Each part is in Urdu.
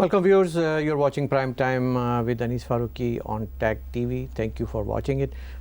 Welcome viewers, you're watching Prime Time with Anis Farooqi on Tag TV. Thank you for watching it.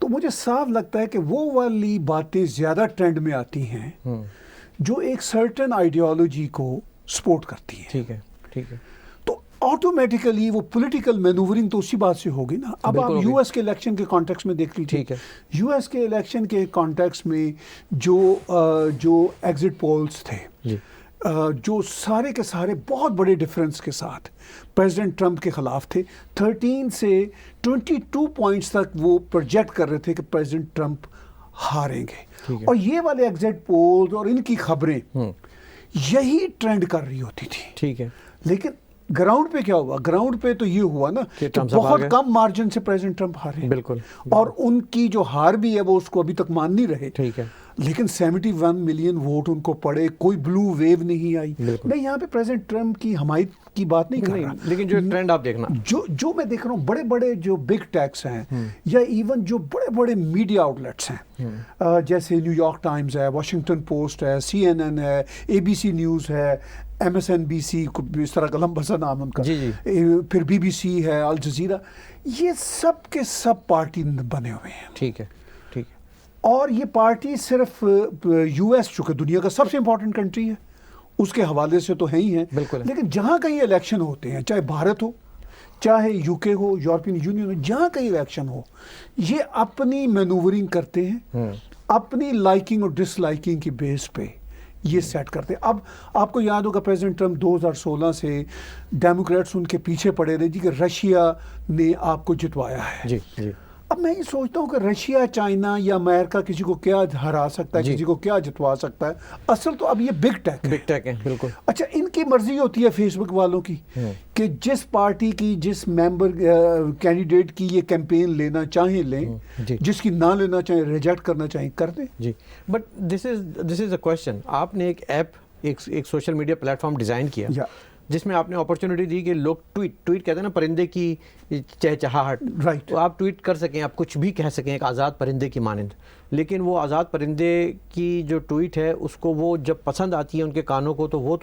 تو مجھے صاف لگتا ہے کہ وہ والی باتیں زیادہ ٹرینڈ میں آتی ہیں جو ایک سرٹن آئیڈیالوجی کو سپورٹ کرتی ہیں. ٹھیک ہے ٹھیک ہے. تو آٹومیٹیکلی وہ پولیٹیکل مینوورنگ تو اسی بات سے ہوگی نا. اب آپ یو ایس کے الیکشن کے کانٹیکس میں دیکھ لیجیے. یو ایس کے الیکشن کے کانٹیکس میں جو ایگزٹ پولز تھے جو سارے کے سارے بہت بڑے ڈفرنس کے ساتھ پریزیڈنٹ ٹرمپ کے خلاف تھے. 13 سے 22 پوائنٹس تک وہ پروجیکٹ کر رہے تھے کہ پریزیڈنٹ ٹرمپ ہاریں گے. اور یہ والے ایگزٹ پولز اور ان کی خبریں یہی ٹرینڈ کر رہی ہوتی تھی. ٹھیک ہے. لیکن گراؤنڈ پہ کیا ہوا؟ گراؤنڈ پہ تو یہ ہوا نا کہ بہت کم مارجن سے پریزیڈنٹ ٹرمپ ہارے. بالکل. اور ان کی جو ہار بھی ہے وہ اس کو ابھی تک مان نہیں رہے. ٹھیک ہے. لیکن 71 ملین ووٹ ان کو پڑے, کوئی بلو ویو نہیں آئی. میں یہاں پہ پریزیڈنٹ ٹرمپ کی حمایت کی بات نہیں کر رہا, لیکن جو ٹرینڈ آپ دیکھنا جو میں دیکھ رہا ہوں بڑے بڑے جو بگ ٹیکس ہیں یا ایون جو بڑے بڑے میڈیا آؤٹ لیٹس ہیں جیسے نیو یارک ٹائمز ہے, واشنگٹن پوسٹ ہے, CNN ہے, ABC نیوز ہے, MSNBC, اس طرح کا لمبا سا نام ان کا, پھر BBC ہے, الجزیرہ, یہ سب کے سب پارٹی بنے ہوئے ہیں. ٹھیک ہے. اور یہ پارٹی صرف یو ایس چونکہ دنیا کا سب سے امپورٹنٹ کنٹری ہے اس کے حوالے سے تو ہے ہی ہیں, لیکن جہاں کہیں الیکشن ہوتے ہیں, چاہے بھارت ہو, چاہے UK ہو, یورپین یونین ہو, جہاں کہیں الیکشن ہو, یہ اپنی مینوورنگ کرتے ہیں, اپنی لائکنگ اور ڈس لائکنگ کی بیس پہ یہ سیٹ کرتے ہیں. اب آپ کو یاد ہوگا پریزیڈنٹ ٹرمپ 2016 سے ڈیموکریٹس ان کے پیچھے پڑے رہے کہ رشیا نے آپ کو جتوایا ہے. اب میں یہ سوچتا ہوں کہ رشیا, چائنا یا امریکہ کسی کو کیا ہرا سکتا ہے, کسی کو کیا جتوا سکتا ہے. اصل تو اب یہ بگ ٹیک ہے. بالکل. اچھا, ان کی مرضی ہوتی ہے فیس بک والوں کی کہ جس پارٹی کی, جس ممبر کینڈیڈیٹ کی یہ کیمپین لینا چاہیں لیں, جس کی نہ لینا چاہیں, ریجیکٹ کرنا چاہیں کر دیں. جی, but this is a question. آپ نے ایک ایپ, ایک social media platform design کیا جس میں آپ نے اپرچونٹی دی کہ لوگ ٹویٹ کہتے ہیں نا پرندے کی چہچہاہٹ, تو آپ ٹویٹ کر سکیں, آپ کچھ بھی کہہ سکیں ایک آزاد پرندے کی مانند. لیکن وہ آزاد پرندے کی جو ٹویٹ ہے اس کو وہ جب پسند آتی ہے ان کے کانوں کو تو وہ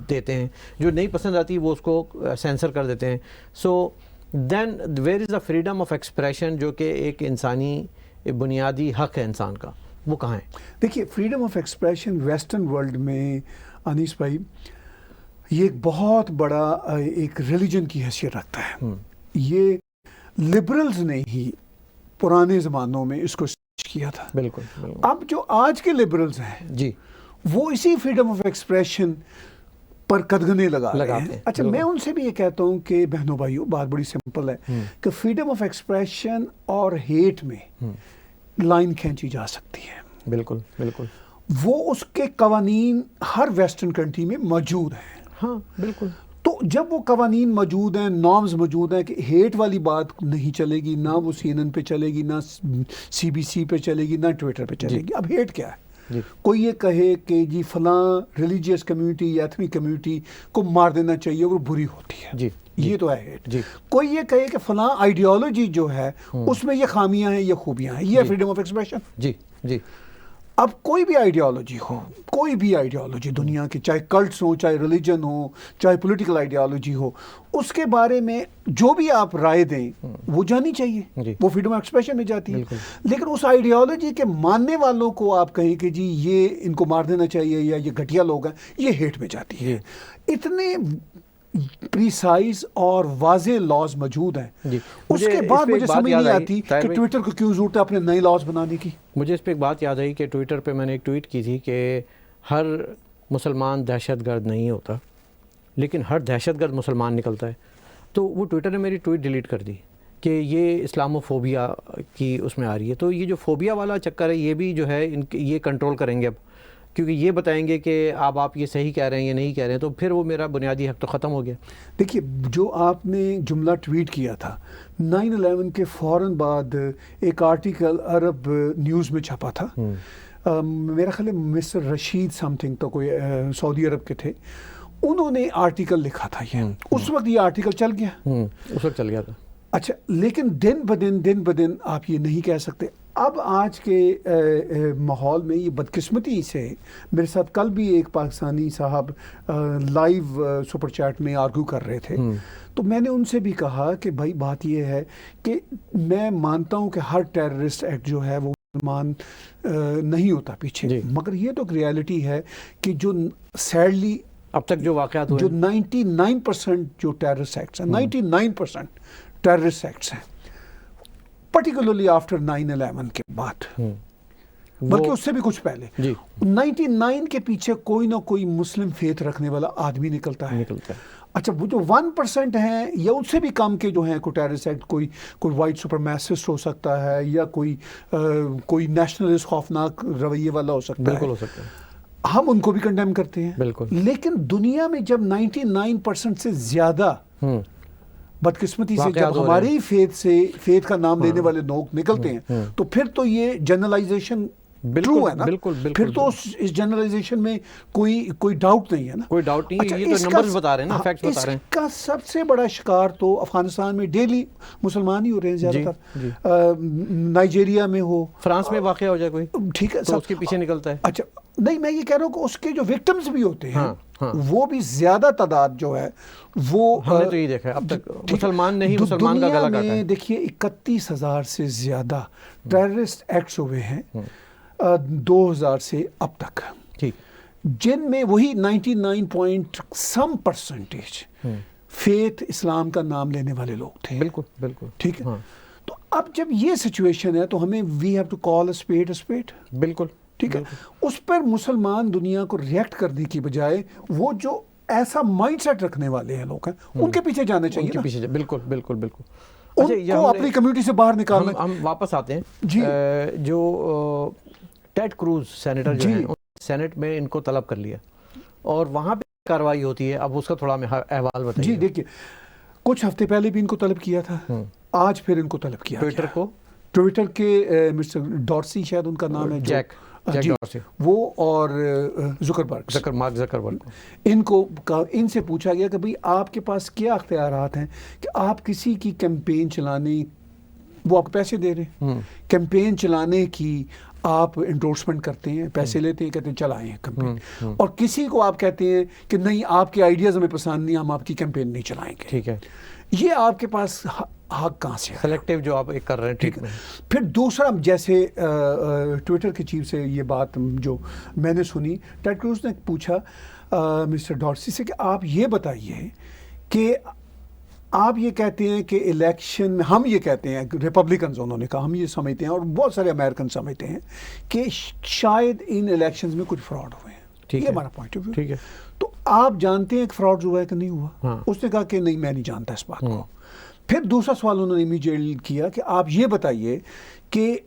دیتے ہیں, جو نہیں پسند آتی وہ اس کو سینسر کر دیتے ہیں. So then where is the freedom of expression جو کہ ایک انسانی بنیادی حق ہے انسان کا, وہ کہاں ہے؟ دیکھیے, freedom of expression western world میں انیس بھائی یہ ایک بہت بڑا ایک ریلیجن کی حیثیت رکھتا ہے. یہ لبرلز نے ہی پرانے زمانوں میں اس کو کیا تھا. بالکل. اب جو آج کے لبرلز ہیں وہ اسی فریڈم آف ایکسپریشن پر قدغنے لگا رہے ہیں. اچھا, میں ان سے بھی یہ کہتا ہوں کہ بہنوں بھائیوں, بات بڑی سمپل ہے کہ فریڈم آف ایکسپریشن اور ہیٹ میں لائن کھینچی جا سکتی ہے. بالکل. وہ اس کے قوانین ہر ویسٹرن کنٹری میں موجود ہیں. ہاں بالکل. تو جب وہ قوانین موجود ہیں, نارمز موجود ہیں کہ ہیٹ والی بات نہیں چلے گی, نہ وہ CNN پہ چلے گی, نہ CBC پہ چلے گی, نہ ٹویٹر پہ چلے گی. اب ہیٹ کیا ہے؟ کوئی یہ کہے کہ جی فلاں ریلیجیس کمیونٹی یا ایتھنک کمیونٹی کو مار دینا چاہیے, وہ بری ہوتی ہے, یہ تو ہے ہیٹ. کوئی یہ کہے کہ فلاں آئیڈیالوجی جو ہے اس میں یہ خامیاں ہیں, یہ خوبیاں ہیں, یہ فریڈم آف ایکسپریشن. اب کوئی بھی آئیڈیالوجی ہو, کوئی بھی آئیڈیالوجی دنیا کی, چاہے کلٹس ہو, چاہے ریلیجن ہو, چاہے پولیٹیکل آئیڈیالوجی ہو, اس کے بارے میں جو بھی آپ رائے دیں وہ جانی چاہیے, وہ فریڈم آف ایکسپریشن میں جاتی ہے. لیکن اس آئیڈیالوجی کے ماننے والوں کو آپ کہیں کہ جی یہ ان کو مار دینا چاہیے یا یہ گھٹیا لوگ ہیں, یہ ہیٹ میں جاتی ہے. اتنے پریسائز اور واضح لاز موجود ہیں. اس کے بعد مجھے سمجھ نہیں آتی کہ ٹویٹر کو کیوں ضرورت ہے اپنے نئے لاز بنانے کی. مجھے اس پہ ایک بات یاد آئی کہ ٹویٹر پہ میں نے ایک ٹویٹ کی تھی کہ ہر مسلمان دہشت گرد نہیں ہوتا, لیکن ہر دہشت گرد مسلمان نکلتا ہے. تو وہ ٹویٹر نے میری ٹویٹ ڈیلیٹ کر دی کہ یہ اسلاموفوبیا کی اس میں آ رہی ہے. تو یہ جو فوبیا والا چکر ہے یہ بھی جو ہے یہ کنٹرول کریں گے اب, کیونکہ یہ بتائیں گے کہ اب آپ یہ صحیح کہہ رہے ہیں, یہ نہیں کہہ رہے ہیں, تو پھر وہ میرا بنیادی حق تو ختم ہو گیا. دیکھیے, جو آپ نے جملہ ٹویٹ کیا تھا 9/11 کے فوراً بعد ایک آرٹیکل عرب نیوز میں چھپا تھا, میرا خیال ہے مسٹر رشید سم تھنگ, تو کوئی سعودی عرب کے تھے, انہوں نے آرٹیکل لکھا تھا. یہ اس وقت یہ آرٹیکل چل گیا, اس وقت چل گیا تھا. اچھا, لیکن دن بدن آپ یہ نہیں کہہ سکتے. اب آج کے ماحول میں یہ بدقسمتی سے میرے ساتھ کل بھی ایک پاکستانی صاحب لائیو سپر چیٹ میں آرگو کر رہے تھے، تو میں نے ان سے بھی کہا کہ بھائی بات یہ ہے کہ میں مانتا ہوں کہ ہر ٹیررسٹ ایکٹ جو ہے وہ مسلمان نہیں ہوتا پیچھے، مگر یہ تو ریالٹی ہے کہ جو سیڈلی اب تک جو واقعات ہوئے، جو 99% جو ٹیررسٹ ایکٹس ہیں، 99% ٹیررسٹ ایکٹس ہیں، پرٹیکولرلی آفٹر 9/11 کے بعد، بلکہ اس سے بھی کچھ پہلے، 99 کے پیچھے کوئی نہ کوئی مسلم فیتھ رکھنے والا آدمی نکلتا ہے۔ اچھا، وہ جو 1% ہیں یا ان سے بھی کم کے جو ہیں کوئی ٹیررسٹ ایکٹ، کوئی وائٹ سپرمیسسٹ ہو سکتا ہے، یا کوئی نیشنلسٹ خوفناک رویے والا ہو سکتا ہے، بالکل ہو سکتا ہے، ہم ان کو بھی کنڈیم کرتے ہیں، بالکل۔ لیکن دنیا میں جب 99% سے زیادہ بدقسمتی سے جب ہماری فیتھ کا نام لینے والے لوگ نکلتے ہیں، تو پھر تو یہ جنرلائزیشن ٹرو ہے نا، پھر تو اس جنرلائزیشن میں کوئی ڈاؤٹ نہیں ہے نا، کوئی ڈاؤٹ نہیں، یہ تو نمبرز بتا رہے ہیں نا، فیکٹس بتا رہے ہیں۔ اس کا سب سے بڑا شکار تو افغانستان میں ڈیلی مسلمان ہی ہو رہے ہیں زیادہ تر، نائجیریا میں ہو، فرانس میں واقعہ ہو جائے کوئی، ٹھیک ہے، تو اس کے پیچھے نکلتا ہے۔ اچھا نہیں، میں یہ کہہ رہا ہوں کہ اس کے جو وکٹمز بھی ہوتے ہیں وہ بھی زیادہ تعداد جو ہے وہ ہم نے تو یہ دیکھا ہے اب تک، مسلمان نے ہی مسلمان کا گلا کاٹا ہے۔ دیکھیے 31,000 سے زیادہ ٹیررسٹ ایکٹس ہوئے ہیں 2000 سے اب تک، جن میں وہی 99% فیتھ اسلام کا نام لینے والے لوگ تھے، بالکل بالکل، ٹھیک ہے۔ تو اب جب یہ سچویشن ہے تو ہمیں we have to call a spade a spade, بالکل ٹھیک ہے۔ اس پر مسلمان دنیا کو ریئیکٹ کرنے کی بجائے وہ جو ایسا مائنڈ سیٹ رکھنے والے ہیں لوگ ہیں ان کے پیچھے جانا چاہیے، بالکل بالکل بالکل، ان کو اپنی کمیونٹی سے باہر نکالنا۔ ہم واپس آتے ہیں، جو ٹیڈ کروز سینیٹر جو ہیں، سینٹ میں ان کو طلب کر لیا اور وہاں پہ کارروائی ہوتی ہے، اب اس کا تھوڑا احوال بتائیے۔ جی دیکھیے، کچھ ہفتے پہلے بھی ان کو طلب کیا تھا، آج پھر ان کو طلب کیا ٹویٹر کے مسٹر ڈارسی، شاید ان کا نام ہے، جیک ڈارسی، وہ اور مارک زکربرگ، ان سے پوچھا گیا کہ بھئی آپ کے پاس کیا اختیارات ہیں کہ آپ کسی کی کیمپین چلانے، وہ آپ کو پیسے دے رہے ہیں، کیمپین چلانے کی آپ انڈورسمنٹ کرتے ہیں، پیسے لیتے ہیں، کہتے ہیں چلائیں کیمپین، اور کسی کو آپ کہتے ہیں کہ نہیں آپ کے آئیڈیاز ہمیں پسند نہیں، ہم آپ کی کیمپین نہیں چلائیں گے، ٹھیک ہے۔ یہ آپ کے پاس حق کہاں سے ہے؟ سلیکٹیو جو آپ کر رہے ہیں، ٹھیک ہے۔ پھر دوسرا، جیسے ٹویٹر کے چیف سے یہ بات جو میں نے سنی، ٹیڈ کروز نے پوچھا مسٹر ڈارسی سے کہ آپ یہ بتائیے کہ آپ یہ کہتے ہیں کہ الیکشن میں، ہم یہ کہتے ہیں ریپبلکنز، انہوں نے کہا ہم یہ سمجھتے ہیں اور بہت سارے امریکن سمجھتے ہیں کہ شاید ان الیکشنز میں کچھ فراڈ ہوئے ہیں، یہ ہمارا پوائنٹ آف ویو، ٹھیک ہے۔ تو آپ جانتے ہیں کہ فراڈ ہوا ہے کہ نہیں ہوا؟ اس نے کہا کہ نہیں، میں نہیں جانتا اس بات کو۔ پھر دوسرا سوال انہوں نے امیجیٹلی کیا کہ آپ یہ بتائیے کہ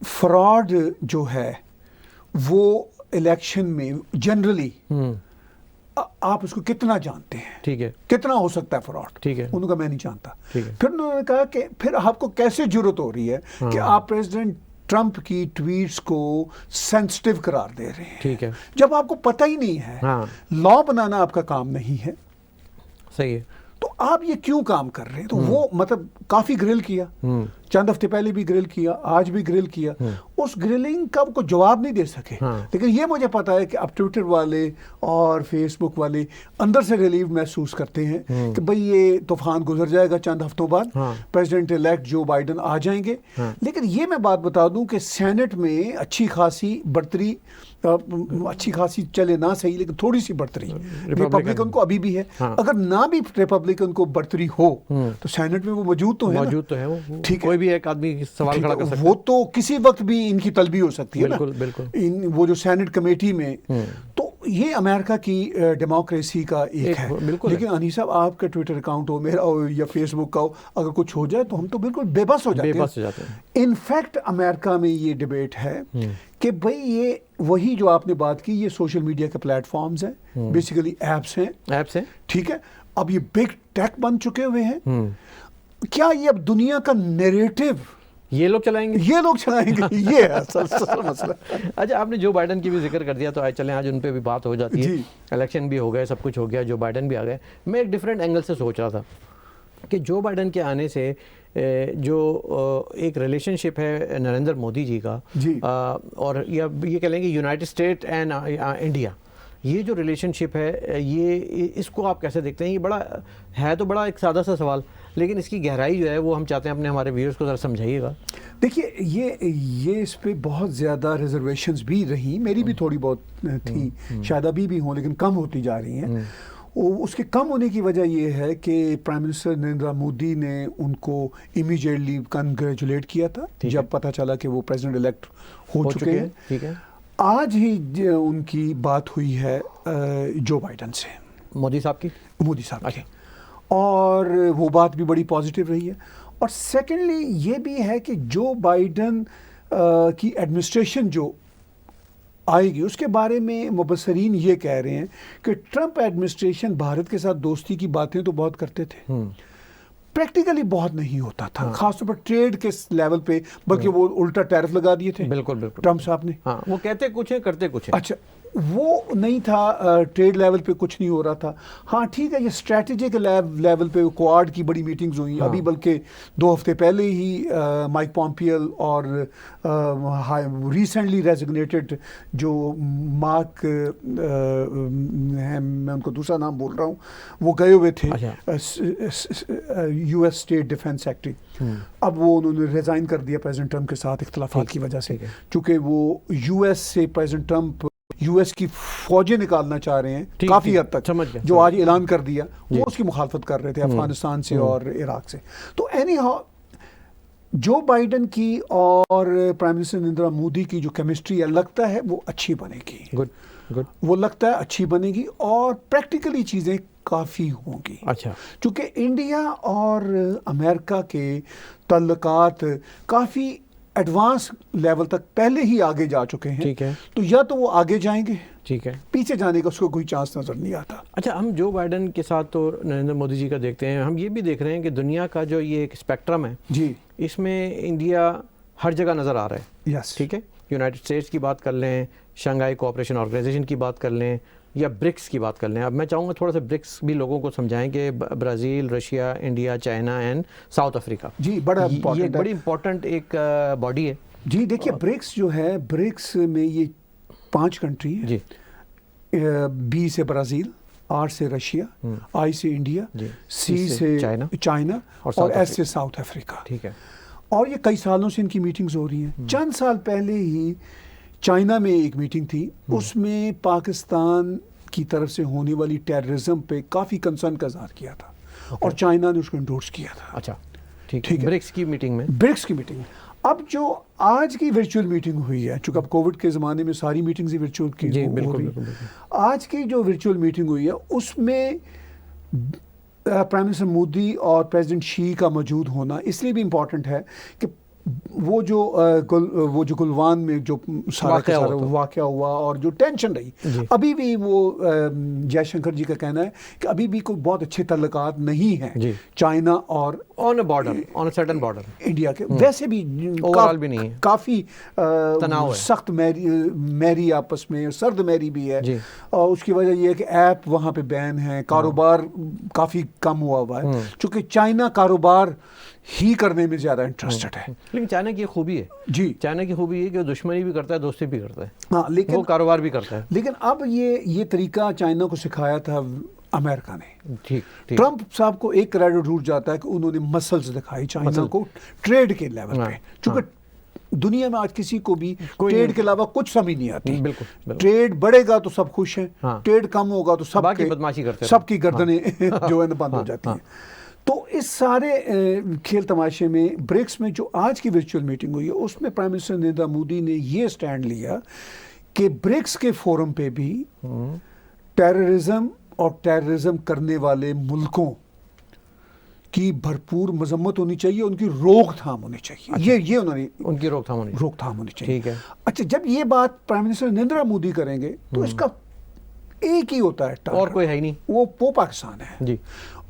فراڈ جو ہے وہ الیکشن میں جنرلی آپ اس کو کتنا جانتے ہیں، ٹھیک ہے، کتنا ہو سکتا ہے فراڈ، ٹھیک ہے۔ انہوں نے کہا میں نہیں جانتا۔ پھر انہوں نے کہا کہ پھر آپ کو کیسے جرأت ہو رہی ہے کہ آپ پریزیڈنٹ ٹرمپ کی ٹویٹس کو سینسٹیو قرار دے رہے ہیں، ٹھیک ہے، جب آپ کو پتہ ہی نہیں ہے، لا بنانا آپ کا کام نہیں ہے، صحیح ہے، تو آپ یہ کیوں کام کر رہے ہیں؟ تو وہ مطلب کافی گرل کیا، چند ہفتے پہلے بھی گرل کیا، آج بھی گرل کیا، اس گرلنگ کا کوئی جواب نہیں دے سکے، لیکن یہ مجھے پتا ہے کہ اب ٹویٹر والے اور فیس بک والے اندر سے ریلیو محسوس کرتے ہیں کہ بھئی یہ طوفان گزر جائے گا، چند ہفتوں بعد پریزیڈنٹ الیکٹ جو بائیڈن آ جائیں گے۔ لیکن یہ میں بات بتا دوں کہ سینٹ میں اچھی خاصی برتری، اچھی خاصی چلے نہ صحیح لیکن تھوڑی سی برتری ریپبلکن کو ابھی بھی ہے، اگر نہ بھی ریپبلکن کو برتری ہو تو سینٹ میں وہ موجود تو ہے، ٹھیک ہے، کوئی بھی ایک آدمی سوال کھڑا کر سکتا ہے، وہ تو کسی وقت بھی ان کی طلبی ہو سکتی ہے، بالکل بالکل، وہ جو سینٹ کمیٹی میں، تو یہ امریکہ کی ڈیموکریسی کا ایک ہے، لیکن انیس صاحب آپ کا ٹویٹر اکاؤنٹ ہو، میرا ہو یا فیس بک کا ہو، اگر کچھ ہو جائے تو ہم تو بالکل بے بس ہو جاتے ہیں۔ انفیکٹ امریکہ میں یہ ڈیبیٹ ہے کہ بھئی یہ وہی جو آپ نے بات کی، یہ سوشل میڈیا کے پلیٹ فارمز ہیں، بیسیکلی ایپس ہیں، ٹھیک ہے، اب یہ بگ ٹیک بن چکے ہوئے ہیں، کیا یہ اب دنیا کا نیریٹو یہ لوگ چلائیں گے، یہ ہے اصل مسئلہ۔ اچھا، آپ نے جو بائیڈن کی بھی ذکر کر دیا تو آج چلیں، آج ان پہ بھی بات ہو جاتی ہے، الیکشن بھی ہو گئے، سب کچھ ہو گیا، جو بائیڈن بھی آ گئے۔ میں ایک ڈیفرنٹ اینگل سے سوچ رہا تھا کہ جو بائیڈن کے آنے سے جو ایک ریلیشن شپ ہے نریندر مودی جی کا اور یہ کہہ لیں کہ یونائٹڈ اسٹیٹ اینڈ انڈیا، یہ جو ریلیشن شپ ہے یہ اس کو آپ کیسے دیکھتے ہیں؟ یہ بڑا ہے تو بڑا ایک سادہ سا سوال، لیکن اس کی گہرائی جو ہے وہ ہم چاہتے ہیں اپنے ہمارے ویورز کو ذرا سمجھائیے گا. دیکھیے یہ اس پہ بہت زیادہ ریزرویشنز بھی رہیں، میری بھی تھوڑی بہت تھیں، شاید ابھی بھی ہوں لیکن کم ہوتی جا رہی ہیں. اس کے کم ہونے کی وجہ یہ ہے کہ پرائم منسٹر نریندر مودی نے ان کو امیجیٹلی کنگریچولیٹ کیا تھا جب پتہ چلا کہ وہ پریزیڈنٹ الیکٹ ہو چکے ہیں. ٹھیک ہے. آج ہی ان کی بات ہوئی ہے جو بائیڈن سے، مودی صاحب کی، اور وہ بات بھی بڑی پازیٹیو رہی ہے. اور سیکنڈلی یہ بھی ہے کہ جو بائیڈن کی ایڈمنسٹریشن جو آئے گی اس کے بارے میں مبصرین یہ کہہ رہے ہیں کہ ٹرمپ ایڈمنسٹریشن بھارت کے ساتھ دوستی کی باتیں تو بہت کرتے تھے، پریکٹیکلی بہت نہیں ہوتا تھا، خاص طور پر ٹریڈ کے لیول پہ، بلکہ وہ الٹا ٹیرف لگا دیے تھے بالکل ٹرمپ صاحب نے. وہ کہتے کچھ ہیں کرتے کچھ ہیں. اچھا وہ نہیں تھا، ٹریڈ لیول پہ کچھ نہیں ہو رہا تھا. ہاں ٹھیک ہے، یہ اسٹریٹجک لیول پہ کوآڈ کی بڑی میٹنگز ہوئیں ابھی، بلکہ 2 ہفتے پہلے ہی مائک پومپیل اور ریسنٹلی ریزگنیٹڈ جو مارک میں ان کو دوسرا نام بول رہا ہوں، وہ گئے ہوئے تھے US اسٹیٹ ڈیفنس سیکرٹری. اب وہ انہوں نے ریزائن کر دیا پریزیڈنٹ ٹرمپ کے ساتھ اختلافات کی وجہ سے، چونکہ وہ US سے پریزیڈنٹ ٹرمپ US کی فوجیں نکالنا چاہ رہے ہیں کافی حد تک، جو آج اعلان کر دیا، وہ اس کی مخالفت کر رہے تھے افغانستان سے اور عراق سے. تو اینی ہاؤ جو بائیڈن کی اور پرائم منسٹر نریندر مودی کی جو کیمسٹری ہے لگتا ہے وہ اچھی بنے گی، وہ لگتا ہے اچھی بنے گی اور پریکٹیکلی چیزیں کافی ہوں گی. اچھا، چونکہ انڈیا اور امریکہ کے تعلقات کافی ایڈوانس لیول تک پہلے ہی آگے جا چکے ہیں. ٹھیک ہے. تو یا تو وہ آگے جائیں گے، ٹھیک ہے، پیچھے جانے کا اس کو کوئی چانس نظر نہیں آتا. اچھا، ہم جو بائیڈن کے ساتھ تو نریندر مودی جی کا دیکھتے ہیں، ہم یہ بھی دیکھ رہے ہیں کہ دنیا کا جو یہ ایک اسپیکٹرم ہے جی، اس میں انڈیا ہر جگہ نظر آ رہا ہے. یس، ٹھیک ہے. یونائٹڈ اسٹیٹس کی بات کر لیں، شنگھائی کوآپریشن آرگنائزیشن کی بات کر لیں، یا برکس کی بات کر لیں. اب میں چاہوں گا تھوڑا سا برکس بھی لوگوں کو سمجھائیں کہ Brazil, Russia, India, China and South Africa. جی، بڑا یہ بڑی امپورٹنٹ ایک باڈی ہے. جی دیکھیے، برکس جو ہے، برکس میں یہ 5 کنٹری ہیں. جی. B سے برازیل، R سے رشیا، I سے انڈیا، C سے چائنا اور S سے ساؤتھ افریقہ. ٹھیک ہے. اور یہ کئی سالوں سے ان کی میٹنگز ہو رہی ہیں. چند سال پہلے ہی چائنا میں ایک میٹنگ تھی، اس میں پاکستان کی طرف سے ہونے والی ٹیررزم پہ کافی کنسرن کا اظہار کیا تھا اور چائنا نے اس کو انڈورس کیا تھا. اچھا، ٹھیک ہے. برکس کی میٹنگ میں، برکس کی میٹنگ. اب جو آج کی ورچوئل میٹنگ ہوئی ہے، چونکہ اب کووڈ کے زمانے میں ساری میٹنگز ہی ورچوئل کی ہو رہی ہیں، آج کی جو ورچوئل میٹنگ ہوئی ہے اس میں پرائم منسٹر مودی اور پریزیڈنٹ شی کا موجود ہونا اس لیے بھی امپورٹنٹ ہے کہ وہ جو گلوان میں جو سارا واقعہ ہوا اور جو ٹینشن رہی، ابھی بھی وہ جے شنکر جی کا کہنا ہے کہ ابھی بھی کوئی بہت اچھے تعلقات نہیں ہیں چائنا اور آن اے سرٹن بارڈر انڈیا کے. ویسے بھی بھی نہیں ہے، کافی سخت میری آپس میں سرد میری بھی ہے. اور اس کی وجہ یہ ہے کہ ایپ وہاں پہ بین ہے، کاروبار کافی کم ہوا ہے، چونکہ چائنا کاروبار ہی کرنے میں زیادہ انٹرسٹڈ ہے. لیکن چائنا کی خوبی ہے، جی، چائنا کی خوبی ہے کہ وہ دشمنی بھی کرتا ہے، دوستی بھی کرتا ہے. ہاں، لیکن وہ کاروبار بھی کرتا ہے. لیکن اب یہ طریقہ چائنا کو سکھایا تھا امریکہ نے. ٹھیک. ٹرمپ صاحب کو ایک کریڈٹ ضرور جاتا ہے کہ انہوں نے مسلز دکھائی چائنا کو ٹریڈ کے لیول پہ، چونکہ دنیا میں آج کسی کو بھی ٹریڈ کے علاوہ کچھ سمجھ نہیں آتی. ٹریڈ بڑھے گا تو سب خوش ہیں، ٹریڈ کم ہوگا تو سب کی گردنیں جو ہے بند ہو جاتی ہیں. تو اس سارے کھیل تماشے میں برکس میں جو آج کی ورچوئل میٹنگ ہوئی ہے اس میں پرائم منسٹر نریندر مودی نے یہ سٹینڈ لیا کہ برکس کے فورم پہ بھی ٹیررزم اور ٹیررزم کرنے والے ملکوں کی بھرپور مذمت ہونی چاہیے، ان کی روک تھام ہونی چاہیے. یہ انہوں نے ان کی روک تھام ہونی چاہیے. ٹھیک ہے. اچھا، جب یہ بات پرائم منسٹر نریندر مودی کریں گے تو اس کا ایک ہی ہوتا ہے، اور کوئی ہے ہی نہیں، وہ پاکستان ہے. جی.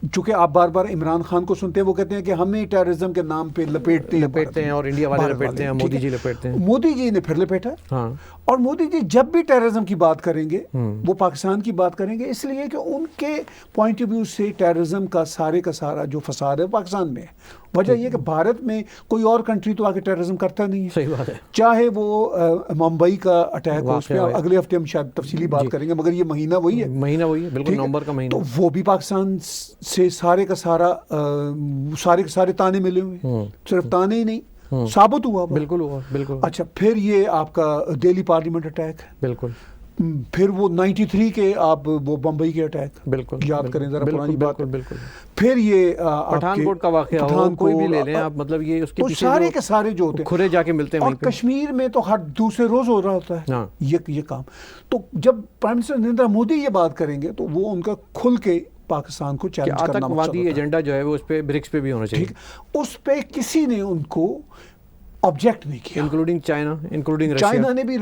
چونکہ آپ بار بار عمران خان کو سنتے ہیں، وہ کہتے ہیں کہ ہمیں ٹیررزم کے نام پہ لپیٹتے ہیں اور انڈیا والے لپیٹتے ہیں، مودی جی لپیٹتے ہیں. مودی جی نے پھر لپیٹا. ہاں. اور مودی جی جب بھی ٹیررزم کی بات کریں گے وہ پاکستان کی بات کریں گے، اس لیے کہ ان کے پوائنٹ آف ویو سے ٹیررزم کا سارا جو فساد ہے پاکستان میں ہے. وجہ یہ کہ بھارت میں کوئی اور کنٹری تو آگے ٹیررزم کرتا نہیں ہے. صحیح بات ہے. چاہے وہ ممبئی کا اٹیک ہو، اس پہ اگلے ہفتے ہم شاید تفصیلی بات کریں گے، مگر یہ مہینہ وہی ہے، بالکل نومبر کا مہینہ، تو وہ بھی پاکستان سے سارے کے سارے تانے ملے ہوئے ہیں. صرف تانے ہی نہیں، ثابت ہوا. بالکل ہوا، بالکل. اچھا، پھر یہ آپ کا دہلی پارلیمنٹ اٹیک، بالکل. پھر وہ 93 کے آپ وہ بمبئی کے اٹیک، بالکل یاد کریں ذرا پرانی بات. بالکل. پھر یہ پٹھان کوٹ کا واقعہ ہو، کوئی بھی لے لیں آپ، مطلب یہ اس کے پیچھے سارے کے سارے جو ہوتے ہیں کھرے جا کے ملتے ہیں. اور کشمیر میں تو ہر دوسرے روز ہو رہا ہوتا ہے یہ کام. تو جب پرائم منسٹر نریندر مودی یہ بات کریں گے تو وہ ان کا کھل کے پاکستان کو چیلنج کرنا مقصد آتنکوادی ایجنڈا جو ہے وہ اس پہ برکس پہ بھی ہونا چاہیے. اس پہ کسی نے ان کو آبجیکٹ نہیں کیا، انکلوڈنگ چائنا، انکلوڈنگ چائنا نے بھی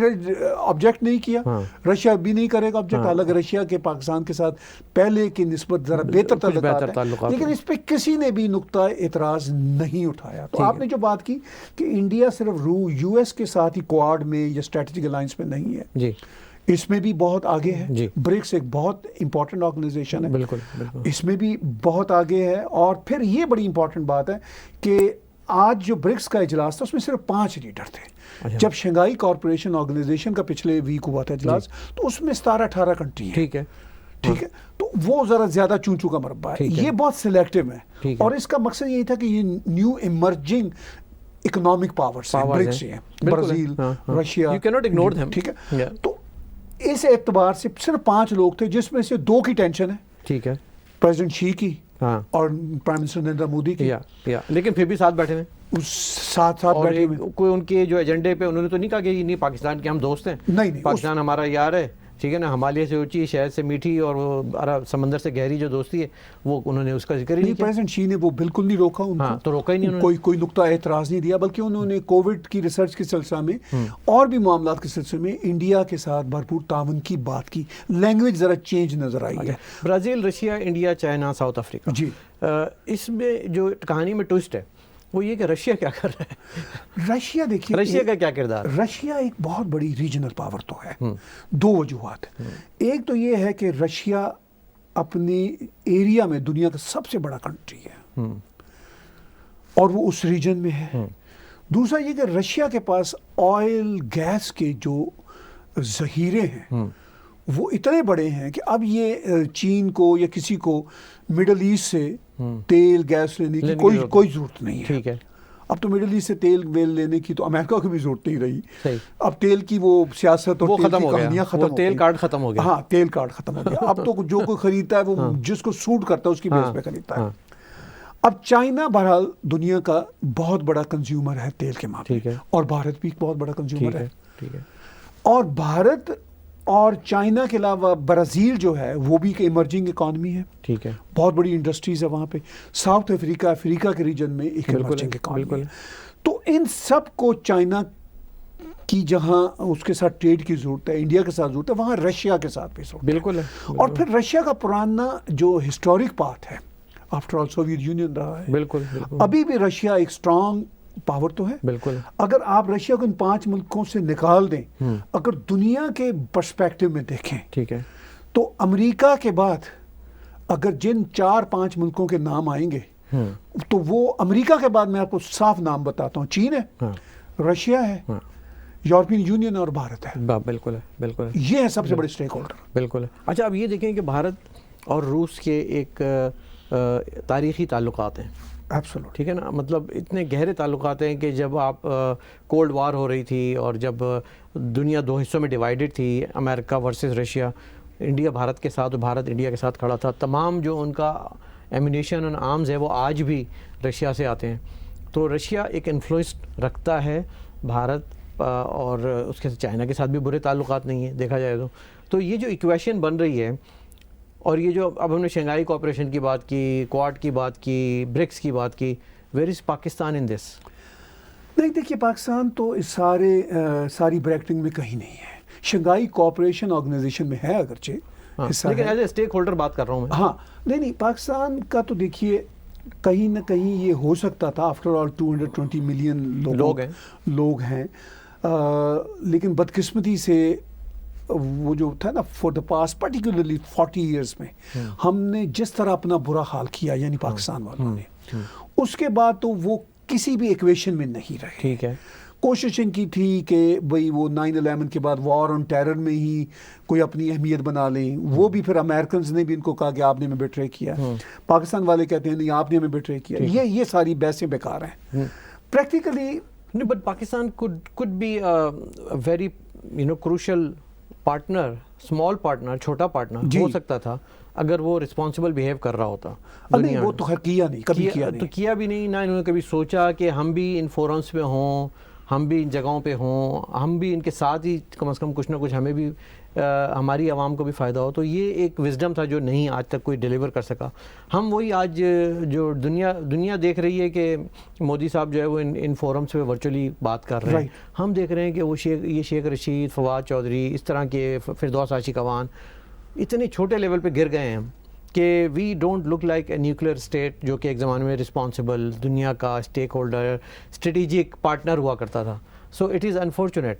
آبجیکٹ نہیں کیا، رشیا بھی نہیں کرے گا آبجیکٹ. حالانکہ رشیا کے پاکستان کے ساتھ پہلے کی نسبت ذرا بہتر تعلقات ہیں، لیکن اس پہ کسی نے بھی نقطہ اعتراض نہیں اٹھایا. تو آپ نے جو بات کی کہ انڈیا صرف یو ایس کے ساتھ ہی کوآڈ میں یا اسٹریٹجک الائنس میں نہیں ہے، جی اس میں بھی بہت آگے ہے. برکس ایک بہت امپورٹنٹ آرگنائزیشن ہے، بالکل، اس میں بھی بہت آگے ہے. اور پھر یہ بڑی امپورٹنٹ بات ہے کہ آج جو برکس کا اجلاس تھا اس میں صرف 5 لیڈر تھے. جب شنگھائی کارپوریشن آرگنائزیشن کا پچھلے ویک ہوا تھا اجلاس تو اس میں 17-18 کنٹری ہیں. ٹھیک ہے، تو وہ ذرا زیادہ چونچو کا مربع ہے. یہ بہت سلیکٹیو ہے، اور اس کا مقصد یہی تھا کہ یہ نیو ایمرجنگ اکنامک پاورز ہیں، برکس ہیں، Brazil, Russia, you can't ignore them. ٹھیک ہے. تو اس اعتبار سے صرف 5 لوگ تھے، جس میں سے 2 کی ٹینشن ہے. ٹھیک ہے، پریزیڈنٹ شی کی اور پرائم منسٹر نریندر مودی کی. لیکن پھر بھی ساتھ بیٹھے ہوئے، ساتھ بیٹھے ہوئے. کوئی ان کے جو ایجنڈے پہ انہوں نے تو نہیں کہا کہ نہیں پاکستان کے ہم دوست ہیں، نہیں پاکستان ہمارا یار ہے، ٹھیک ہے نا، ہمالیہ سے اونچی، شہد سے میٹھی، اور وہ عرب سمندر سے گہری جو دوستی ہے، وہ انہوں نے اس کا ذکر ہی نہیں کیا. پریزیڈنٹ شی نے وہ بالکل نہیں روکا ان کو، تو روکا ہی نہیں انہوں نے، کوئی نقطہ اعتراض نہیں دیا، بلکہ انہوں نے کووڈ کی ریسرچ کے سلسلہ میں اور بھی معاملات کے سلسلے میں انڈیا کے ساتھ بھرپور تعاون کی بات کی. لینگویج ذرا چینج نظر آئی ہے. Brazil, Russia, India, China, South Africa, جی اس میں جو کہانی میں ٹوسٹ ہے وہ یہ کہ رشیا کیا کر رہا ہے. رشیا دیکھیے، رشیا کا کیا کردار؟ رشیا ایک بہت بڑی ریجنل پاور تو ہے. 2 وجوہات. ایک تو یہ ہے کہ رشیا اپنے ایریا میں دنیا کا سب سے بڑا کنٹری ہے اور وہ اس ریجن میں ہے. دوسرا یہ کہ رشیا کے پاس آئل گیس کے جو ذخیرے ہیں وہ اتنے بڑے ہیں کہ اب یہ چین کو یا کسی کو مڈل ایسٹ سے تیل گیس لینے کی کوئی ضرورت نہیں ہے. ٹھیک ہے، اب تو مڈل ایسٹ سے تیل ویل لینے کی تو امریکہ کو بھی ضرورت نہیں رہی. اب تیل کی وہ سیاست اور تیل کی کہانیاں ختم ہو گئی، تیل کارڈ ختم ہو گیا. ہاں، تیل کارڈ ختم ہو گیا. اب تو جو کوئی خریدتا ہے وہ جس کو سوٹ کرتا ہے اس کی بیس پہ خریدتا ہے. اب چائنا بہرحال دنیا کا بہت بڑا کنزیومر ہے تیل کے معاملے میں، اور بھارت بھی بہت بڑا کنزیومر ہے. اور بھارت اور چائنا کے علاوہ برازیل جو ہے وہ بھی ایک ایمرجنگ اکانومی ہے. ٹھیک ہے، بہت بڑی انڈسٹریز ہے وہاں پہ. ساؤتھ افریقہ کے ریجن میں ایک ایمرجنگ اکانومی ہے. تو ان سب کو چائنا کی جہاں اس کے ساتھ ٹریڈ کی ضرورت ہے، انڈیا کے ساتھ ضرورت ہے، وہاں رشیا کے ساتھ بھی ضرورت ہے. بالکل. اور پھر رشیا کا پرانا جو ہسٹورک پارٹ ہے، آفٹر آل سوویت یونین رہا ہے. بالکل. ابھی بھی رشیا ایک اسٹرانگ پاور تو ہے. بالکل. اگر آپ رشیا کو ان 5 ملکوں سے نکال دیں، اگر دنیا کے پرسپیکٹو میں دیکھیں، ٹھیک ہے، تو امریکہ کے بعد اگر جن 4-5 ملکوں کے نام آئیں گے تو وہ امریکہ کے بعد میں آپ کو صاف نام بتاتا ہوں، چین ہے، رشیا ہے، یورپین یونین اور بھارت ہے. بالکل ہے، بالکل. یہ ہے سب سے بڑے اسٹیک ہولڈر. بالکل. اچھا، اب یہ دیکھیں کہ بھارت اور روس کے ایک تاریخی تعلقات ہیں. ایبسولوٹ. ٹھیک ہے نا، مطلب اتنے گہرے تعلقات ہیں کہ جب آپ کولڈ وار ہو رہی تھی اور جب دنیا 2 حصوں میں ڈیوائیڈڈ تھی، امریکہ ورسز رشیا، انڈیا بھارت کے ساتھ اور بھارت انڈیا کے ساتھ کھڑا تھا. تمام جو ان کا ایمونیشن اور آرمز ہے وہ آج بھی رشیا سے آتے ہیں. تو رشیا ایک انفلوئنس رکھتا ہے بھارت، اور اس کے چائنا کے ساتھ بھی برے تعلقات نہیں ہیں دیکھا جائے تو یہ جو ایکویشن بن رہی ہے، اور یہ جو اب ہم نے شنگھائی کوآپریشن کی بات کی، کوآڈ کی بات کی، برکس کی بات کی، ویئر از پاکستان ان دس؟ نہیں، دیکھیے پاکستان تو اس ساری بریکٹنگ میں کہیں نہیں ہے. شنگھائی کوآپریشن آرگنائزیشن میں ہے اگرچہ، لیکن ایز اے اسٹیک ہولڈر بات کر رہا ہوں میں. ہاں، نہیں پاکستان کا تو دیکھیے کہیں نہ کہیں یہ ہو سکتا تھا. آفٹر آل 220 ملین لوگ ہیں, لیکن بدقسمتی سے وہ جو تھا نا for the past particularly 40 years میں ہم نے جس طرح اپنا برا حال کیا یعنی پاکستان والوں نے, اس کے بعد تو وہ کسی بھی ایکویشن میں نہیں رہے. ٹھیک ہے, کوشش ان کی تھی کہ بھئی وہ 9/11 کے بعد وار آن ٹیرر میں ہی کوئی اپنی اہمیت بنا لیں. وہ بھی پھر امریکنز نے بھی ان کو کہا کہ آپ نے ہمیں بیٹرے کیا. پاکستان والے کہتے ہیں نہیں آپ نے ہمیں بیٹرے کیا. یہ ساری بحثیں بیکار ہیں practically. But Pakistan could be a very crucial partner, small partner, چھوٹا پارٹنر ہو سکتا تھا اگر وہ رسپانسبل بیہیو کر رہا ہوتا. نہیں وہ تو خیر کیا نہیں, کبھی کیا نہیں, تو کیا بھی نہیں. نہ انہوں نے کبھی سوچا کہ ہم بھی ان فورمز پہ ہوں, ہم بھی ان جگہوں پہ ہوں, ہم بھی ان کے ساتھ ہی کم از کم کچھ نہ کچھ ہمیں بھی ہماری عوام کو بھی فائدہ ہو. تو یہ ایک وزڈم تھا جو نہیں آج تک کوئی ڈیلیور کر سکا. ہم وہی آج جو دنیا دیکھ رہی ہے کہ مودی صاحب جو ہے وہ ان فورمز پہ ورچولی بات کر رہے ہیں. ہم دیکھ رہے ہیں کہ وہ شیخ رشید, فواد چودھری, اس طرح کے فردوس عاشق اوان اتنے چھوٹے لیول پہ گر گئے ہیں کہ we don't look like a nuclear state جو کہ ایک زمانے میں رسپانسبل دنیا کا اسٹیک ہولڈر, اسٹریٹجک پارٹنر ہوا کرتا تھا. So it is unfortunate.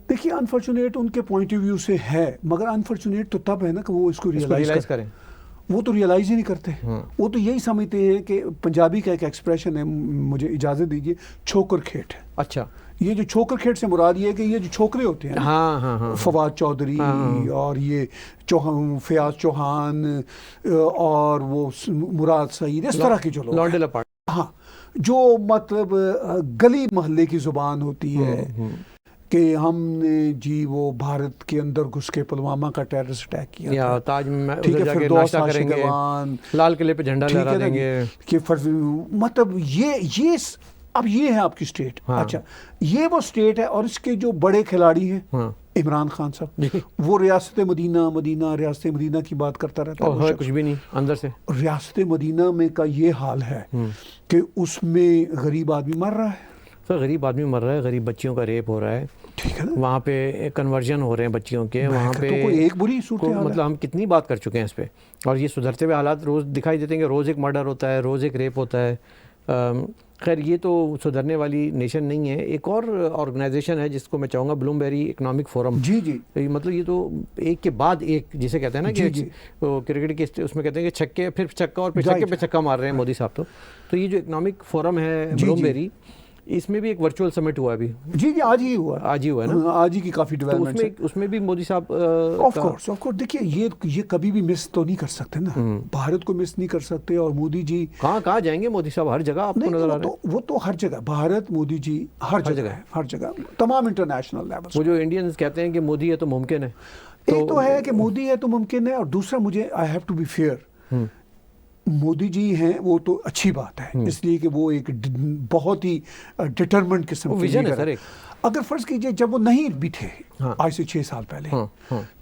دیکھیے انفارچونیٹ ان کے پوائنٹ آف ویو سے ہے, مگر انفارچونیٹ تو تب ہے نا کہ وہ اس کو ریئلائز کریں. وہ تو ریئلائز ہی نہیں کرتے. وہ تو یہی سمجھتے ہیں کہ پنجابی کا ایک ایکسپریشن ہے, مجھے اجازت دیجیے, چھوکر کھیٹ. اچھا, یہ جو چھوکر کھیٹ سے مراد یہ ہے کہ یہ جو چھوکرے ہوتے ہیں فواد چودھری اور یہ فیاض چوہان اور وہ مراد سعید, اس طرح کے جو لوگ, ہاں جو مطلب گلی محلے کی زبان ہوتی ہے کہ ہم نے جی وہ بھارت کے اندر گھس کے پلوامہ کا ٹیررسٹ اٹیک کیا, یا تاج میں ٹھیک ہے, پھر دوست کریں گے, لال قلعے پہ جھنڈا لہرا دیں گے, کہ مطلب یہ اب یہ ہے آپ کی اسٹیٹ. اچھا یہ وہ اسٹیٹ ہے, اور اس کے جو بڑے کھلاڑی ہیں عمران خان صاحب, وہ ریاست مدینہ ریاست مدینہ کی بات کرتا رہتا ہے, کچھ بھی نہیں اندر سے. ریاست مدینہ میں کا یہ حال ہے کہ اس میں غریب آدمی مر رہا ہے. سر غریب آدمی مر رہا ہے, غریب بچیوں کا ریپ ہو رہا ہے, ٹھیک ہے نا, وہاں پہ کنورژن ہو رہے ہیں بچیوں کے, وہاں پہ ایک بری صورت حال. مطلب ہم کتنی بات کر چکے ہیں اس پہ, اور یہ سدھرتے ہوئے حالات روز دکھائی دیتے ہیں کہ روز ایک مرڈر ہوتا ہے, روز ایک ریپ ہوتا ہے. خیر یہ تو سدھرنے والی نیشن نہیں ہے. ایک اور آرگنائزیشن ہے جس کو میں چاہوں گا بلومبیری اکنامک فورم. جی مطلب یہ تو ایک کے بعد ایک جسے کہتے ہیں نا کہ کرکٹ کے اس میں کہتے ہیں کہ چھکے پھر چھکا اور پھر چھکے پہ چھکا مار رہے ہیں مودی صاحب. تو یہ جو اکنامک فورم ہے بلومبیری, اس میں بھی ایک ورچوئل سمٹ ہوا ابھی. جی آج ہی ہوا ہے نا, آج ہی کی کافی ڈیولپمنٹ ہے. اس میں بھی مودی صاحب آف کورس دیکھیے یہ کبھی بھی مس تو نہیں کر سکتے نا, بھارت کو مس نہیں کر سکتے. اور مودی جی کہاں جائیں گے مودی صاحب, ہر جگہ آپ کو نظر آ رہا ہے. وہ تو ہر جگہ بھارت مودی جی ہر جگہ تمام انٹرنیشنل لیول. وہ جو انڈینز کہتے ہیں کہ مودی ہے تو ممکن ہے, ایک تو ہے کہ مودی ہے تو ممکن ہے, اور دوسرا مجھے I have to be fair, Modi ji ہیں وہ تو اچھی بات ہے, اس لیے کہ وہ ایک بہت ہی ڈٹرمنٹ قسم کی ویژن ہے سر. اگر فرض کیجئے جب وہ نہیں بھی تھے آج سے 6 سال پہلے,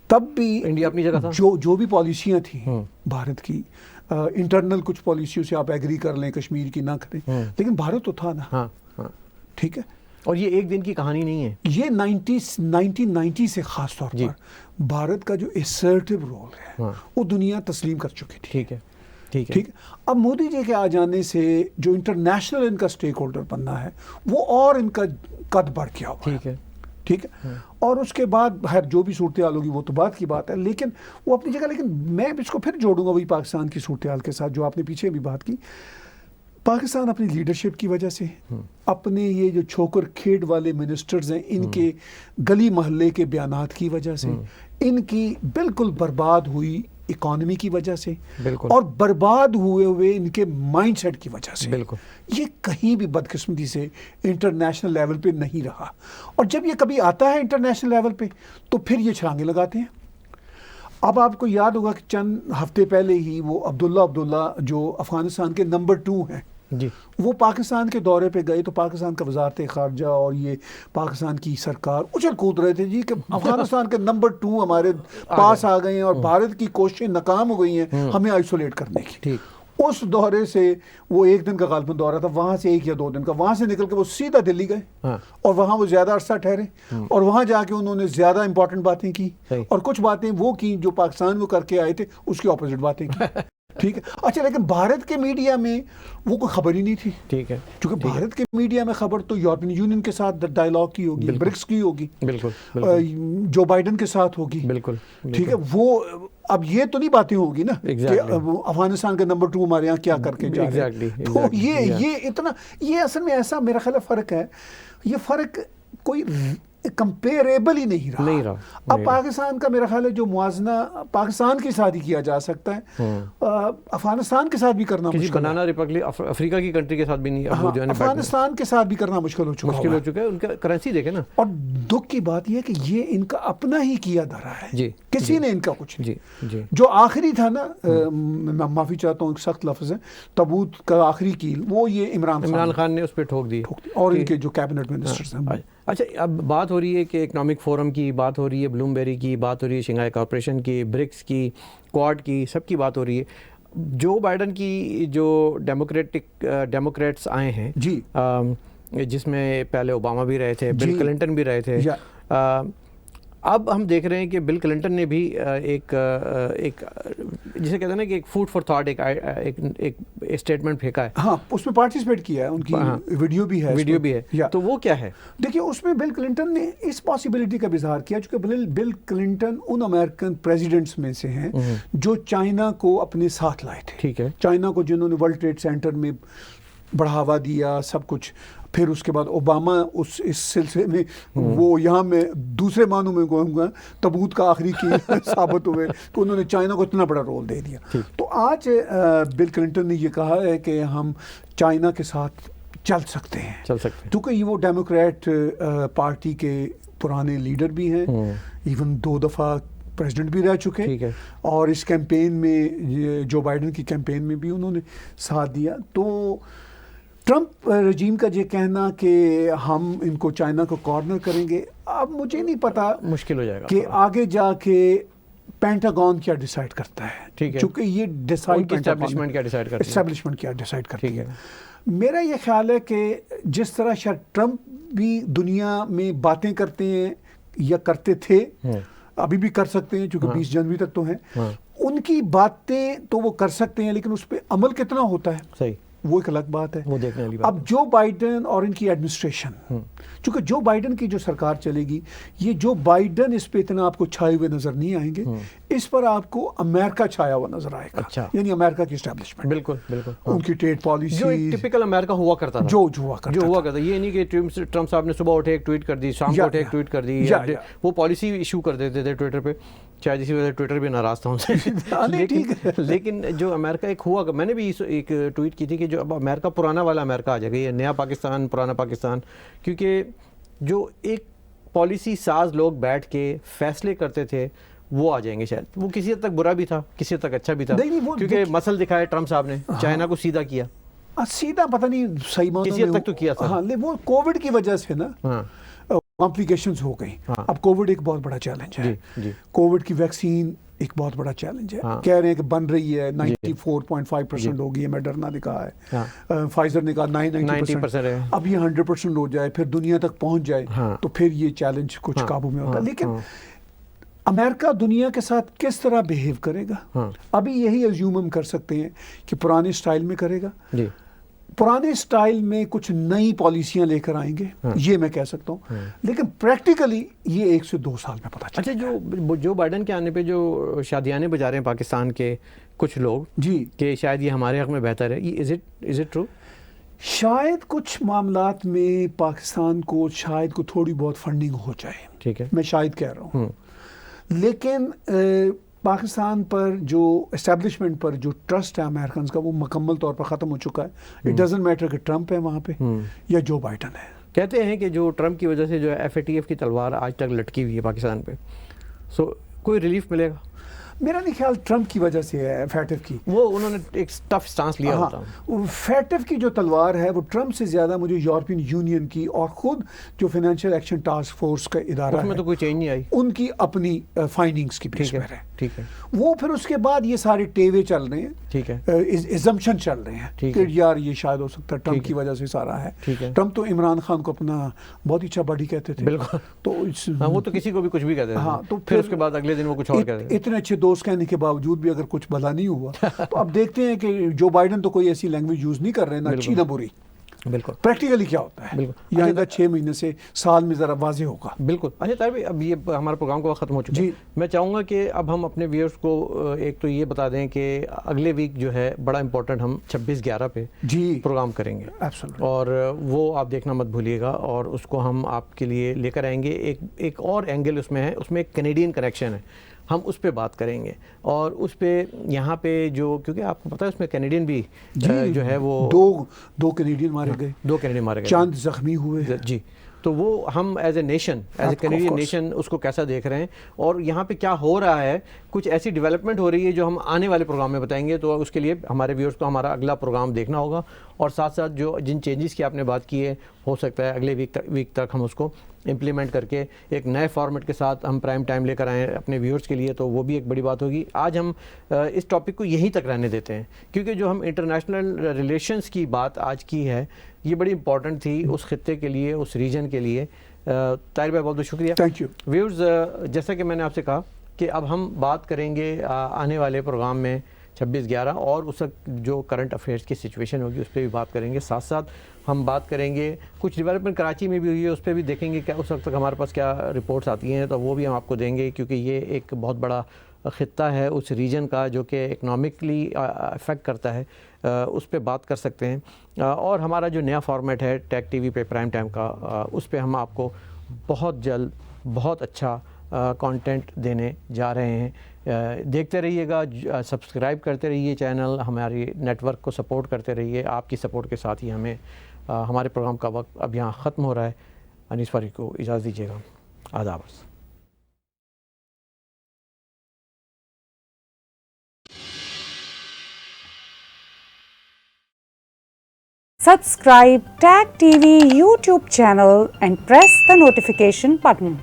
تب بھی انڈیا اپنی جگہ تھا. جو بھی پالیسیاں تھیں بھارت کی, انٹرنل کچھ پالیسیوں سے آپ ایگری کر لیں, کشمیر کی نہ کریں, لیکن بھارت تو تھا نا. ٹھیک ہے, اور یہ ایک دن کی کہانی نہیں ہے. یہ 1990 سے خاص طور پر بھارت کا جو اسرٹیو رول ہے وہ دنیا تسلیم کر چکی تھی. ٹھیک ہے. اب مودی جی کے آ جانے سے جو انٹرنیشنل ان کا اسٹیک ہولڈر بننا ہے وہ اور ان کا قد بڑھ گیا ہوا ہے. ٹھیک ہے, اور اس کے بعد جو بھی صورتحال ہوگی وہ تو بات کی بات ہے, لیکن وہ اپنی جگہ. لیکن میں اس کو پھر جوڑوں گا وہی پاکستان کی صورتحال کے ساتھ جو آپ نے پیچھے بھی بات کی. پاکستان اپنی لیڈرشپ کی وجہ سے, اپنے یہ جو چھوکر کھیڑ والے منسٹرز ہیں ان کے گلی محلے کے بیانات کی وجہ سے, ان کی بالکل برباد ہوئی اکانومی کی وجہ سے, اور برباد ہوئے ان کے مائنڈ سیٹ کی وجہ سے, یہ کہیں بھی بدقسمتی سے انٹرنیشنل لیول پہ نہیں رہا. اور جب یہ کبھی آتا ہے انٹرنیشنل لیول پہ تو پھر یہ چھلانگیں لگاتے ہیں. اب آپ کو یاد ہوگا کہ چند ہفتے پہلے ہی وہ عبداللہ جو افغانستان کے نمبر 2 ہیں, وہ پاکستان کے دورے پہ گئے تو پاکستان کا وزارت خارجہ اور یہ پاکستان کی سرکار اچھل کود رہے تھے جی کہ افغانستان کے نمبر 2 ہمارے پاس آ گئے ہیں اور بھارت کی کوششیں ناکام ہو گئی ہیں ہمیں آئسولیٹ کرنے کی. اس دورے سے وہ 1 دن کا غالباً دورہ تھا, وہاں سے 1 یا 2 دن کا, وہاں سے نکل کے وہ سیدھا دلی گئے اور وہاں وہ زیادہ عرصہ ٹھہرے اور وہاں جا کے انہوں نے زیادہ امپورٹنٹ باتیں کی اور کچھ باتیں وہ کی جو پاکستان میں کر کے آئے تھے اس کی اپوزٹ باتیں کی. ٹھیک ہے, اچھا لیکن بھارت کے میڈیا میں وہ کوئی خبر ہی نہیں تھی. ٹھیک ہے, کیونکہ بھارت کے میڈیا میں خبر تو یورپین یونین کے ساتھ ڈائلاگ کی ہوگی, برکس کی ہوگی, بالکل جو بائیڈن کے ساتھ ہوگی, بالکل ٹھیک ہے. وہ اب یہ تو نہیں باتیں ہوگی نا کہ افغانستان کا نمبر 2 ہمارے یہاں کیا کر کے جا رہے ہیں. تو یہ اتنا, یہ اصل میں ایسا میرا خیال فرق ہے, یہ فرق کوئی کمپیریبل ہی نہیں رہا. اب پاکستان کا میرا خیال ہے جو موازنہ پاکستان کے ساتھ ہی کیا جا سکتا ہے, افغانستان کے ساتھ بھی کرنا مشکل, بنانا ریپبلک افریقہ کی کنٹری کے ساتھ بھی نہیں, افغانستان کے ساتھ بھی کرنا مشکل ہو چکا ہے. ان کا کرنسی دیکھیں نا. اور دکھ کی بات یہ ہے کہ یہ ان کا اپنا ہی کیا دھرا ہے, کسی نے ان کا کچھ نہیں. جو آخری تھا نا, میں معافی چاہتا ہوں ایک سخت لفظ ہے, تابوت کا آخری کیل وہ یہ عمران خان نے اس پہ ٹھوک دی, اور ان کے جو کیبنٹ منسٹرز ہیں. اچھا, اب بات ہو رہی ہے کہ اکنامک فورم کی بات ہو رہی ہے, بلومبیری کی بات ہو رہی ہے, شنگھائی کارپوریشن کی, برکس کی, کوڈ کی, سب کی بات ہو رہی ہے. جو بائیڈن کی جو ڈیموکریٹس آئے ہیں جی, جس میں پہلے اوباما بھی رہے تھے, بل کلنٹن بھی رہے تھے, اب ہم دیکھ رہے ہیں کہ بل کلنٹن نے بھی ایک جسے کہتے ہیں نا کہ ایک فوڈ فار تھاٹ ایک اسٹیٹمنٹ پھینکا ہے. ہاں, اس میں پارٹیسپیٹ کیا ہے, ان کی ویڈیو بھی ہے. تو وہ کیا ہے؟ دیکھیے, اس میں بل کلنٹن نے اس پاسبلٹی کا بھی اظہار کیا, چونکہ بل کلنٹن ان امریکن پریزیڈنٹس میں سے ہیں جو چائنا کو اپنے ساتھ لائے تھے. ٹھیک ہے, چائنا کو جنہوں نے ورلڈ ٹریڈ سینٹر میں بڑھاوا دیا سب کچھ. پھر اس کے بعد اوباما اس سلسلے میں وہ یہاں میں دوسرے معنوں میں کہوں گا تابوت کا آخری کی ثابت ہوئے کہ انہوں نے چائنا کو اتنا بڑا رول دے دیا. تو آج بل کلنٹن نے یہ کہا ہے کہ ہم چائنا کے ساتھ چل سکتے ہیں کیونکہ یہ وہ ڈیموکریٹ پارٹی کے پرانے لیڈر بھی ہیں, ایون 2 دفعہ پریزیڈنٹ بھی رہ چکے, اور اس کیمپین میں جو بائیڈن کی کیمپین میں بھی انہوں نے ساتھ دیا. تو ٹرمپ رجیم کا یہ کہنا کہ ہم ان کو چائنا کو کارنر کریں گے, اب مجھے نہیں پتا, مشکل ہو جائے گا کہ آگے جا کے پینٹاگون کیا ڈیسائیڈ کرتا ہے, کیونکہ یہ اسٹیبلشمنٹ کیا ڈیسائیڈ کرتی ہے. میرا یہ خیال ہے کہ جس طرح شاید ٹرمپ بھی دنیا میں باتیں کرتے ہیں یا کرتے تھے, ابھی بھی کر سکتے ہیں چونکہ 20 جنوری تک تو ہیں, ان کی باتیں تو وہ کر سکتے ہیں, لیکن اس پہ عمل کتنا ہوتا ہے صحیح وہ ایک الگ بات ہے, وہ دیکھنے والی بات. اب جو بائیڈن اور ان کی ایڈمنسٹریشن, چونکہ جو بائیڈن کی جو سرکار چلے گی, یہ جو بائیڈن اس پہ اتنا آپ کو چھائے ہوئے نظر نہیں آئیں گے, اس پر آپ کو امریکہ چھایا ہوا نظر آئے گا. یعنی امریکہ کی اسٹیبلشمنٹ, بالکل ان کی ٹریڈ پالیسی جو ایک ٹپیکل امریکہ ہوا کرتا تھا, جو ہوا کرتا. یہ نہیں کہ ٹرمپ صاحب نے صبح اٹھے ایک ٹویٹ کر دی, شام کو اٹھے ایک ٹویٹ کر دی, وہ پالیسی ایشو کر دیتے تھے ٹویٹر پہ, شاید اسی وجہ سے ٹویٹر بھی ناراض تھا ان سے. لیکن جو امریکہ ایک ہوا, میں نے بھی ایک ٹویٹ کی تھی کہ جو اب امریکہ پرانا والا امریکہ آ جائے گا, یہ نیا پاکستان پرانا پاکستان, کیونکہ جو ایک پالیسی ساز لوگ بیٹھ کے فیصلے کرتے تھے وہ آ جائیں گے شاید. وہ کسی حد تک برا بھی تھا, کسی حد تک اچھا بھی تھا, کیونکہ مسل دکھایا ٹرمپ صاحب نے, چائنا کو سیدھا کیا, سیدھا پتہ نہیں صحیح معنی کسی حد تک تو کیا تھا. ہاں, وہ کووڈ کی وجہ سے نا کمپلیکیشنز ہو گئی. اب کووڈ ایک بہت بڑا چیلنج ہے, کووڈ کی ویکسین ایک بہت بڑا چیلنج ہے. کہہ رہے ہیں کہ بن رہی ہے, 94.5% ہو گئی ہے, میڈرنا نے کہا ہے, فائزر نے کہا 90% ہے. اب یہ 100% ہو جائے, پھر دنیا تک پہنچ جائے, تو پھر یہ چیلنج کچھ قابو میں ہوتا ہے. لیکن امریکہ دنیا کے ساتھ کس طرح بیہیو کرے گا, ابھی یہی ایزیوم ہم کر سکتے ہیں کہ پرانے سٹائل میں کرے گا, پرانے سٹائل میں کچھ نئی پالیسیاں لے کر آئیں گے, یہ میں کہہ سکتا ہوں. لیکن پریکٹیکلی یہ 1 سے 2 سال میں پتہ چلے. اچھا, جو بائیڈن کے آنے پہ جو شادیانے بجا رہے ہیں پاکستان کے کچھ لوگ, جی, کہ شاید یہ ہمارے حق میں بہتر ہے, از اٹ ٹرو؟ شاید کچھ معاملات میں پاکستان کو شاید کو تھوڑی بہت فنڈنگ ہو جائے, ٹھیک ہے, میں شاید کہہ رہا ہوں, لیکن پاکستان پر جو اسٹیبلشمنٹ پر جو ٹرسٹ ہے امریکنز کا وہ مکمل طور پر ختم ہو چکا ہے. اٹ ڈزنٹ میٹر کہ ٹرمپ ہے وہاں پہ یا جو بائیڈن ہے. کہتے ہیں کہ جو ٹرمپ کی وجہ سے جو FATF کی تلوار آج تک لٹکی ہوئی ہے پاکستان پہ, سو کوئی ریلیف ملے گا؟ میرا نہیں خیال ٹرمپ کی وجہ سے ہے فیٹف کی. وہ انہوں نے ایک ٹف سٹانس لیا ہوتا. فیٹف کی جو تلوار ہے وہ ٹرمپ سے زیادہ مجھے یورپین یونین کی اور خود جو فائنینشیل ایکشن ٹاسک فورس کا ادارہ اس میں تو کوئی چینج نہیں آئی, ان کی اپنی فائنڈنگز کی بیس پر ہے. ٹھیک ہے. وہ پھر اس کے بعد یہ سارے ٹیوے چل رہے ہیں, ٹھیک ہے, ایزمپشن چل رہے ہیں کہ یار یہ شاید ہو سکتا ہے ٹرمپ کی وجہ سے سارا ہے. ٹرمپ تو عمران خان کو اپنا بہت اچھا باڈی کہتے تھے. بالکل. تو وہ تو کسی کو بھی کچھ بھی کہتے تھے. ہاں, تو پھر اس کے بعد اگلے دن وہ کچھ اور کہتے تھے. اتنے اچھے دوست کہنے کے باوجود بھی اگر کچھ بھلا نہیں ہوا تو اب دیکھتے ہیں کہ جو بائیڈن تو کوئی ایسی لینگویج یوز نہیں کر رہے, نہ اچھی نہ بری. بالکل. پریکٹیکلی کیا ہوتا ہے یہ آئندہ 6 مہینے سے سال میں ذرا واضح ہوگا. بالکل. اچھا طاہر بھائی, اب یہ ہمارا پروگرام کا وقت ختم ہو چکا ہے. میں چاہوں گا کہ اب ہم اپنے ویورز کو ایک تو یہ بتا دیں کہ اگلے ویک جو ہے بڑا امپورٹنٹ ہم 26/11 پہ پروگرام کریں گے, اور وہ آپ دیکھنا مت بھولیے گا, اور اس کو ہم آپ کے لیے لے کر آئیں گے. ایک اور اینگل اس میں ہے, اس میں ایک کینیڈین کنیکشن ہے, ہم اس پہ بات کریں گے. اور اس پہ یہاں پہ جو, کیونکہ آپ کو پتہ ہے اس میں کینیڈین بھی جو ہے وہ دو کینیڈین مارے گئے, 2 کینیڈین مارے گئے, چاند زخمی ہوئے. جی, تو وہ ہم as a nation, as a Canadian nation اس کو کیسا دیکھ رہے ہیں, اور یہاں پہ کیا ہو رہا ہے. کچھ ایسی ڈیولپمنٹ ہو رہی ہے جو ہم آنے والے پروگرام میں بتائیں گے. تو اس کے لیے ہمارے ویورز کو ہمارا اگلا پروگرام دیکھنا ہوگا, اور ساتھ ساتھ جو جن چینجز کی آپ نے بات کی ہے, ہو سکتا ہے اگلے ویک تک ہم اس کو امپلیمنٹ کر کے ایک نئے فارمیٹ کے ساتھ ہم پرائم ٹائم لے کر آئیں اپنے ویورز کے لیے. تو وہ بھی ایک بڑی بات ہوگی. آج ہم اس ٹاپک کو یہیں تک رہنے دیتے ہیں, کیونکہ جو ہم انٹرنیشنل ریلیشنز کی بات آج کی ہے یہ بڑی امپورٹنٹ تھی اس خطے کے لیے, اس ریجن کے لیے. طاہر بھائی بہت بہت شکریہ. Thank you. ویورز, جیسا کہ میں نے آپ سے کہا کہ اب ہم بات کریں گے آنے والے پروگرام میں 26/11, اور اس وقت جو کرنٹ افیئرس کی سچویشن ہوگی اس پہ بھی بات کریں گے. ساتھ ساتھ ہم بات کریں گے کچھ ڈیولپمنٹ کراچی میں بھی ہوئی ہے, اس پہ بھی دیکھیں گے کیا اس وقت تک ہمارے پاس کیا رپورٹس آتی ہیں, تو وہ بھی ہم آپ کو دیں گے, کیونکہ یہ ایک بہت بڑا خطہ ہے اس ریجن کا جو کہ اکنامکلی افیکٹ کرتا ہے. اس پہ بات کر سکتے ہیں. اور ہمارا جو نیا فارمیٹ ہے ٹیک ٹی وی پہ پرائم ٹائم کا, اس پہ ہم آپ کو بہت جلد بہت اچھا کانٹینٹ دینے جا رہے ہیں. دیکھتے رہیے گا, سبسکرائب کرتے رہیے چینل, ہماری نیٹ ورک کو سپورٹ کرتے رہیے. آپ کی سپورٹ کے ساتھ ہی ہمیں ہمارے پروگرام کا وقت اب یہاں ختم ہو رہا ہے. انیس فاروق کو اجازت دیجیے گا. آداب. Subscribe Tag TV YouTube channel and press the notification button.